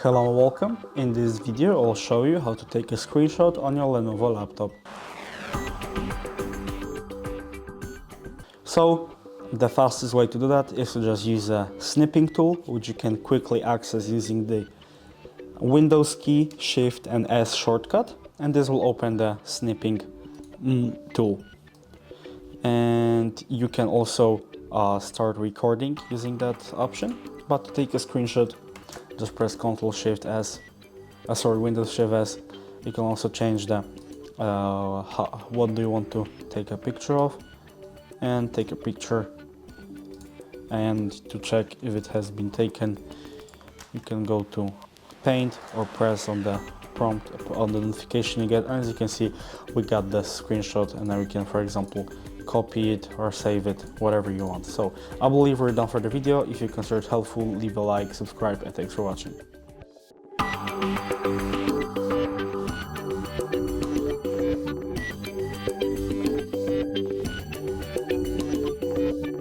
Hello and welcome. In this video I'll show you how to take a screenshot on your Lenovo laptop. So the fastest way to do that is to just use a snipping tool, which you can quickly access using the Windows key, Shift and S shortcut, and this will open the snipping tool. And you can also start recording using that option, but to take a screenshot just press Ctrl Shift S, Windows Shift S. You can also change the what do you want to take a picture of, and take a picture. And to check if it has been taken, you can go to Paint or press on the prompt on the notification you get. And as you can see, we got the screenshot, and now we can, for example, copy it or save it, whatever you want. So I believe we're done for the video. If you consider it helpful, leave a like, subscribe, and thanks for watching.